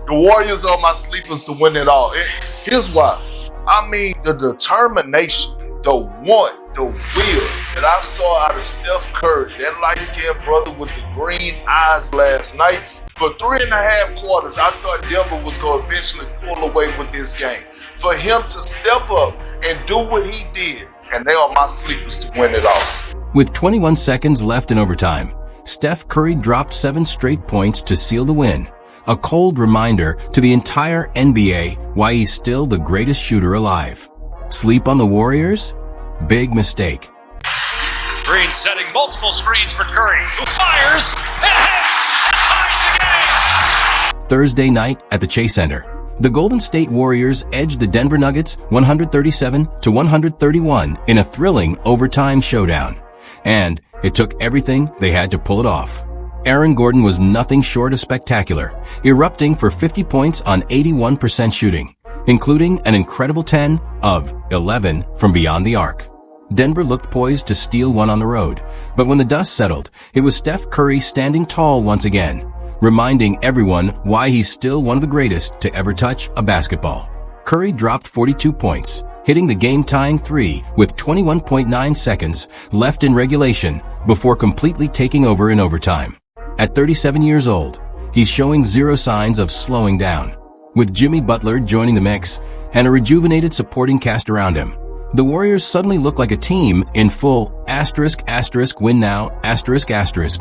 The Warriors are my sleepers to win it all. Here's why. I mean, the determination, the want, the will that I saw out of Steph Curry, that light-skinned brother with the green eyes last night. For 3.5 quarters, I thought Denver was going to eventually pull away with this game. For him to step up and do what he did, and they are my sleepers to win it all. With 21 seconds left in overtime, Steph Curry dropped 7 straight points to seal the win. A cold reminder to the entire NBA why he's still the greatest shooter alive. Sleep on the Warriors? Big mistake. Green setting multiple screens for Curry, who fires and hits and ties the game. Thursday night at the Chase Center, the Golden State Warriors edged the Denver Nuggets 137-131 in a thrilling overtime showdown. And it took everything they had to pull it off. Aaron Gordon was nothing short of spectacular, erupting for 50 points on 81% shooting, including an incredible 10 of 11 from beyond the arc. Denver looked poised to steal one on the road, but when the dust settled, it was Steph Curry standing tall once again, reminding everyone why he's still one of the greatest to ever touch a basketball. Curry dropped 42 points, hitting the game-tying 3 with 21.9 seconds left in regulation before completely taking over in overtime. At 37 years old, he's showing zero signs of slowing down. With Jimmy Butler joining the mix and a rejuvenated supporting cast around him, the Warriors suddenly look like a team in full win now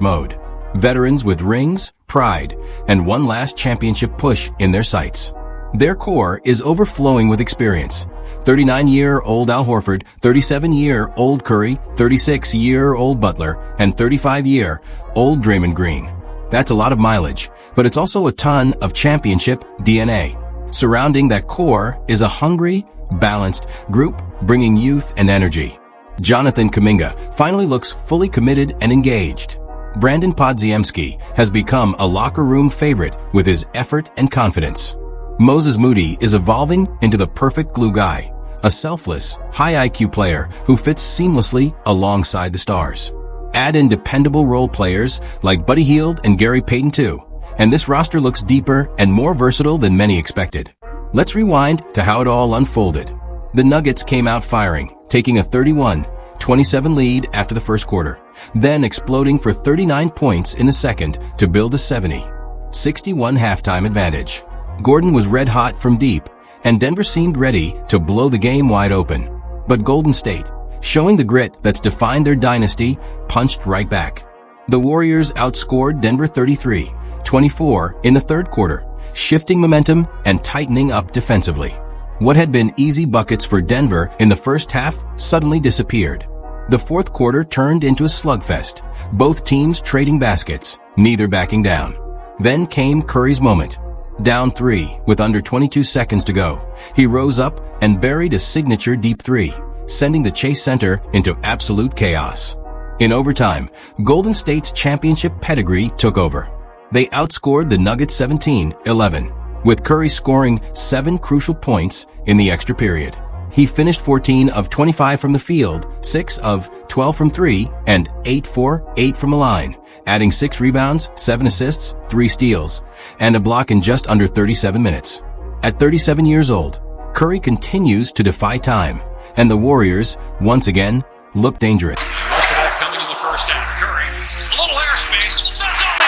mode. Veterans with rings, pride, and one last championship push in their sights. Their core is overflowing with experience. 39-year-old Al Horford, 37-year-old Curry, 36-year-old Butler, and 35-year-old Draymond Green. That's a lot of mileage, but it's also a ton of championship DNA. Surrounding that core is a hungry, balanced group bringing youth and energy. Jonathan Kuminga finally looks fully committed and engaged. Brandin Podziemski has become a locker room favorite with his effort and confidence. Moses Moody is evolving into the perfect glue guy, a selfless, high IQ player who fits seamlessly alongside the stars. Add in dependable role players like Buddy Hield and Gary Payton too, and this roster looks deeper and more versatile than many expected. Let's rewind to how it all unfolded. The Nuggets came out firing, taking a 31-27 lead after the first quarter, then exploding for 39 points in the second to build a 70-61 halftime advantage. Gordon was red hot from deep, and Denver seemed ready to blow the game wide open. But Golden State, showing the grit that's defined their dynasty, punched right back. The Warriors outscored Denver 33-24 in the third quarter, shifting momentum and tightening up defensively. What had been easy buckets for Denver in the first half suddenly disappeared. The fourth quarter turned into a slugfest, both teams trading baskets, neither backing down. Then came Curry's moment. Down 3 with under 22 seconds to go, he rose up and buried a signature deep 3, sending the Chase Center into absolute chaos. In overtime, Golden State's championship pedigree took over. They outscored the Nuggets 17-11, with Curry scoring 7 crucial points in the extra period. He finished 14 of 25 from the field, 6 of 12 from 3, and 8 for 8 from the line, adding 6 rebounds, 7 assists, 3 steals, and a block in just under 37 minutes. At 37 years old, Curry continues to defy time, and the Warriors, once again, look dangerous. Most of that coming in the first half. Curry, a little airspace. That's all they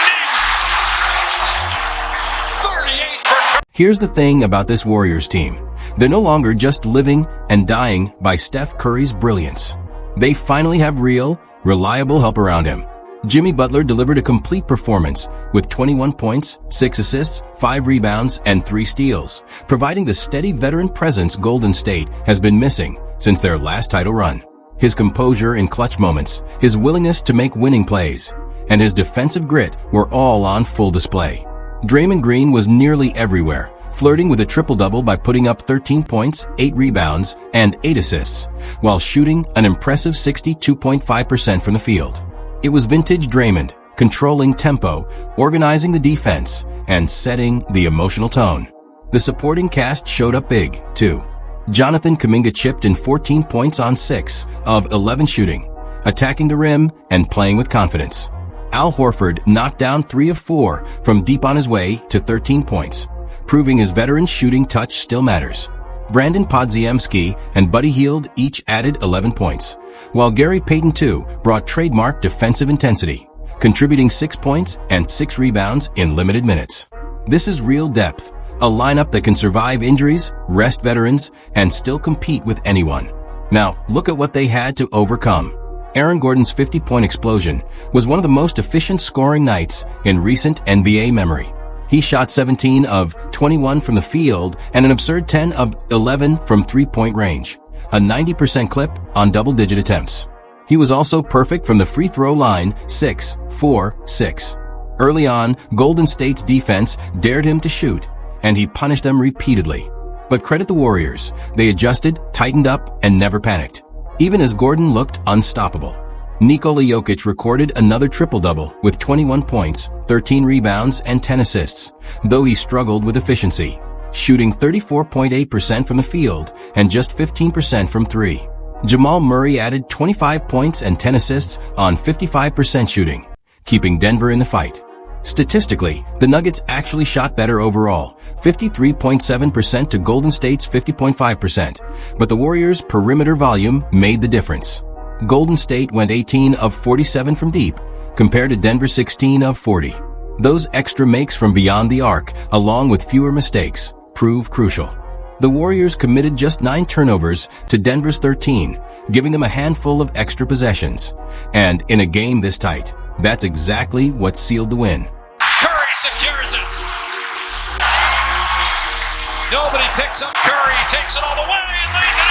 need. 38 for Curry. Here's the thing about this Warriors team. They're no longer just living and dying by Steph Curry's brilliance. They finally have real, reliable help around him. Jimmy Butler delivered a complete performance with 21 points, 6 assists, 5 rebounds, and 3 steals, providing the steady veteran presence Golden State has been missing since their last title run. His composure in clutch moments, his willingness to make winning plays, and his defensive grit were all on full display. Draymond Green was nearly everywhere, flirting with a triple-double by putting up 13 points, 8 rebounds, and 8 assists, while shooting an impressive 62.5% from the field. It was vintage Draymond, controlling tempo, organizing the defense, and setting the emotional tone. The supporting cast showed up big, too. Jonathan Kuminga chipped in 14 points on 6 of 11 shooting, attacking the rim and playing with confidence. Al Horford knocked down 3 of 4 from deep on his way to 13 points, proving his veteran shooting touch still matters. Brandin Podziemski and Buddy Hield each added 11 points, while Gary Payton II brought trademark defensive intensity, contributing 6 points and 6 rebounds in limited minutes. This is real depth, a lineup that can survive injuries, rest veterans, and still compete with anyone. Now, look at what they had to overcome. Aaron Gordon's 50-point explosion was one of the most efficient scoring nights in recent NBA memory. He shot 17 of 21 from the field and an absurd 10 of 11 from three-point range, a 90% clip on double-digit attempts. He was also perfect from the free throw line, 6-4-6. Early on, Golden State's defense dared him to shoot, and he punished them repeatedly. But credit the Warriors, they adjusted, tightened up, and never panicked, even as Gordon looked unstoppable. Nikola Jokic recorded another triple-double with 21 points, 13 rebounds, and 10 assists, though he struggled with efficiency, shooting 34.8% from the field and just 15% from three. Jamal Murray added 25 points and 10 assists on 55% shooting, keeping Denver in the fight. Statistically, the Nuggets actually shot better overall, 53.7% to Golden State's 50.5%, but the Warriors' perimeter volume made the difference. Golden State went 18 of 47 from deep, compared to Denver's 16 of 40. Those extra makes from beyond the arc, along with fewer mistakes, prove crucial. The Warriors committed just 9 turnovers to Denver's 13, giving them a handful of extra possessions. And in a game this tight, that's exactly what sealed the win. Curry secures it. Nobody picks up Curry, takes it all the way and lays it in.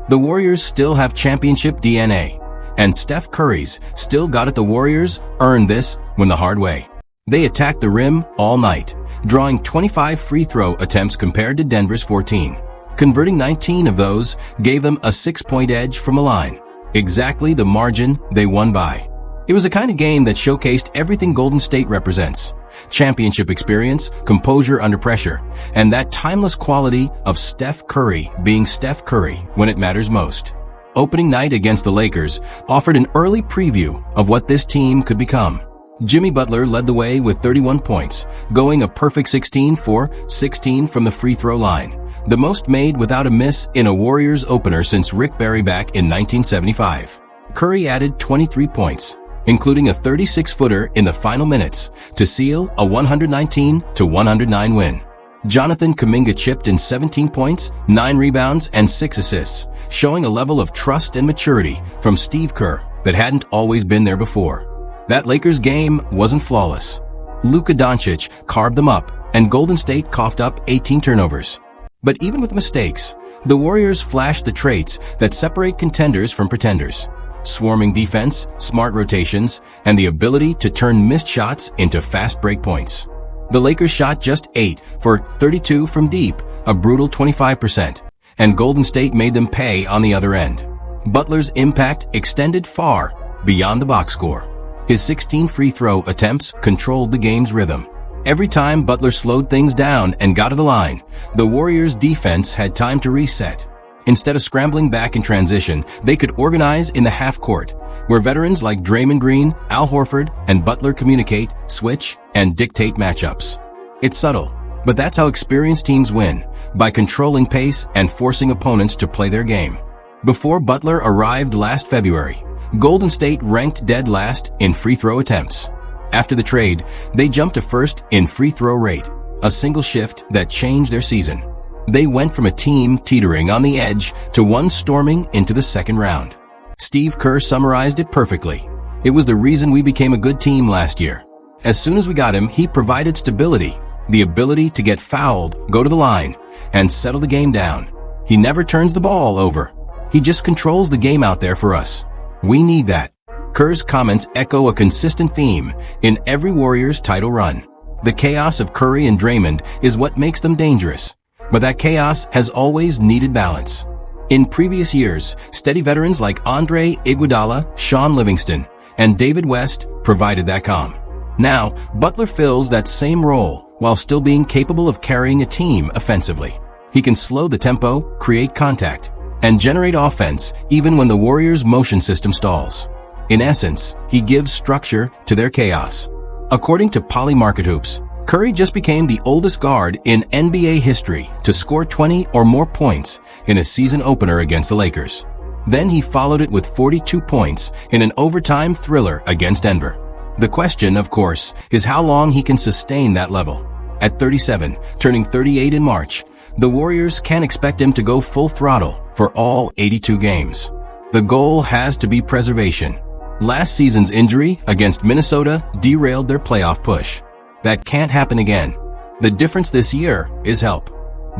The Warriors still have championship DNA, and Steph Curry's still got it. The Warriors earned this the hard way. They attacked the rim all night, drawing 25 free throw attempts compared to Denver's 14. Converting 19 of those gave them a 6-point edge from the line, exactly the margin they won by. It was a kind of game that showcased everything Golden State represents: championship experience, composure under pressure, and that timeless quality of Steph Curry being Steph Curry when it matters most. Opening night against the Lakers offered an early preview of what this team could become. Jimmy Butler led the way with 31 points, going a perfect 16 for 16 from the free throw line, the most made without a miss in a Warriors opener since Rick Barry back in 1975. Curry added 23 points, including a 36-footer in the final minutes, to seal a 119-109 win. Jonathan Kuminga chipped in 17 points, 9 rebounds, and 6 assists, showing a level of trust and maturity from Steve Kerr that hadn't always been there before. That Lakers game wasn't flawless. Luka Doncic carved them up, and Golden State coughed up 18 turnovers. But even with mistakes, the Warriors flashed the traits that separate contenders from pretenders: swarming defense, smart rotations, and the ability to turn missed shots into fast break points. The Lakers shot just 8 for 32 from deep, a brutal 25%, and Golden State made them pay on the other end. Butler's impact extended far beyond the box score. His 16 free throw attempts controlled the game's rhythm. Every time Butler slowed things down and got to the line, the Warriors' defense had time to reset. Instead of scrambling back in transition, they could organize in the half court, where veterans like Draymond Green, Al Horford, and Butler communicate, switch, and dictate matchups. It's subtle, but that's how experienced teams win, by controlling pace and forcing opponents to play their game. Before Butler arrived last February, Golden State ranked dead last in free throw attempts. After the trade, they jumped to first in free throw rate, a single shift that changed their season. They went from a team teetering on the edge to one storming into the second round. Steve Kerr summarized it perfectly. It was the reason we became a good team last year. As soon as we got him, he provided stability, the ability to get fouled, go to the line, and settle the game down. He never turns the ball over. He just controls the game out there for us. We need that. Kerr's comments echo a consistent theme in every Warriors title run. The chaos of Curry and Draymond is what makes them dangerous, but that chaos has always needed balance. In previous years, steady veterans like Andre Iguodala, Sean Livingston, and David West provided that calm. Now, Butler fills that same role while still being capable of carrying a team offensively. He can slow the tempo, create contact, and generate offense even when the Warriors' motion system stalls. In essence, he gives structure to their chaos. According to Poly Market Hoops, Curry just became the oldest guard in NBA history to score 20 or more points in a season opener against the Lakers. Then he followed it with 42 points in an overtime thriller against Denver. The question, of course, is how long he can sustain that level. At 37, turning 38 in March, the Warriors can't expect him to go full throttle for all 82 games. The goal has to be preservation. Last season's injury against Minnesota derailed their playoff push. That can't happen again. The difference this year is help.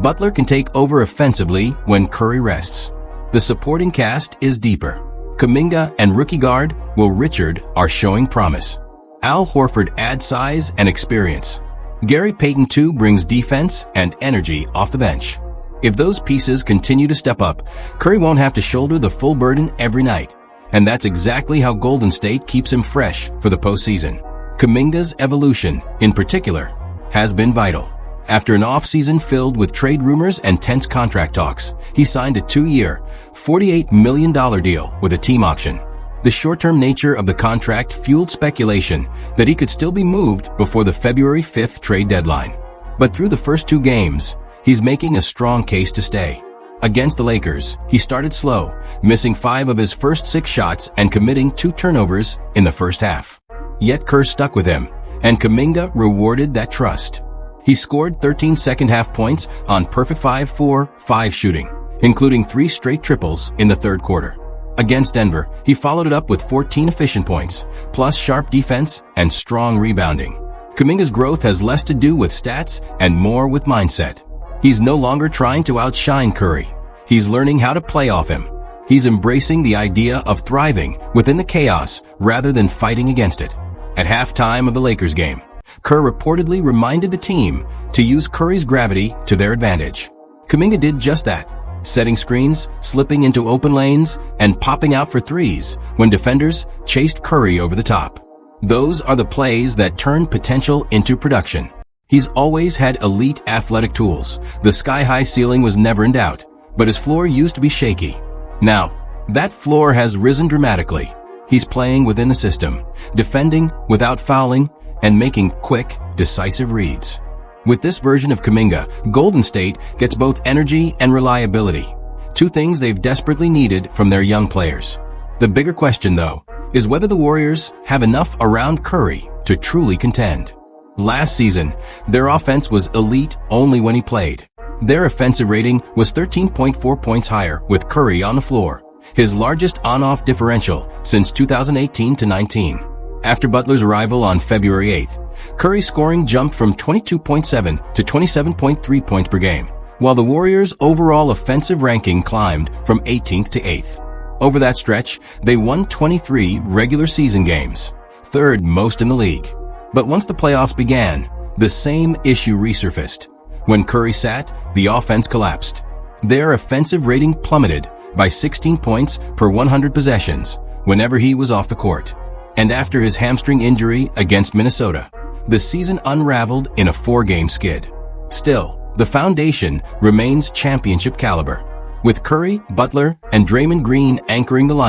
Butler can take over offensively when Curry rests. The supporting cast is deeper. Kuminga and rookie guard Will Richard are showing promise. Al Horford adds size and experience. Gary Payton too brings defense and energy off the bench. If those pieces continue to step up, Curry won't have to shoulder the full burden every night. And that's exactly how Golden State keeps him fresh for the postseason. Kuminga's evolution, in particular, has been vital. After an offseason filled with trade rumors and tense contract talks, he signed a 2-year, $48 million deal with a team option. The short-term nature of the contract fueled speculation that he could still be moved before the February 5th trade deadline. But through the first 2 games, he's making a strong case to stay. Against the Lakers, he started slow, missing 5 of his first 6 shots and committing 2 turnovers in the first half. Yet Kerr stuck with him, and Kuminga rewarded that trust. He scored 13 second-half points on perfect 5-4-5 shooting, including 3 straight triples in the third quarter. Against Denver, he followed it up with 14 efficient points, plus sharp defense and strong rebounding. Kuminga's growth has less to do with stats and more with mindset. He's no longer trying to outshine Curry. He's learning how to play off him. He's embracing the idea of thriving within the chaos rather than fighting against it. At halftime of the Lakers game, Kerr reportedly reminded the team to use Curry's gravity to their advantage. Kuminga did just that, setting screens, slipping into open lanes, and popping out for threes when defenders chased Curry over the top. Those are the plays that turn potential into production. He's always had elite athletic tools. The sky-high ceiling was never in doubt, but his floor used to be shaky. Now, that floor has risen dramatically. He's playing within the system, defending without fouling, and making quick, decisive reads. With this version of Kuminga, Golden State gets both energy and reliability, 2 things they've desperately needed from their young players. The bigger question, though, is whether the Warriors have enough around Curry to truly contend. Last season, their offense was elite only when he played. Their offensive rating was 13.4 points higher with Curry on the floor, his largest on-off differential since 2018-19. After Butler's arrival on February 8th, Curry's scoring jumped from 22.7 to 27.3 points per game, while the Warriors' overall offensive ranking climbed from 18th to 8th. Over that stretch, they won 23 regular season games, 3rd most in the league. But once the playoffs began, the same issue resurfaced. When Curry sat, the offense collapsed. Their offensive rating plummeted by 16 points per 100 possessions whenever he was off the court. And after his hamstring injury against Minnesota, the season unraveled in a 4-game skid. Still, the foundation remains championship caliber. With Curry, Butler, and Draymond Green anchoring the line,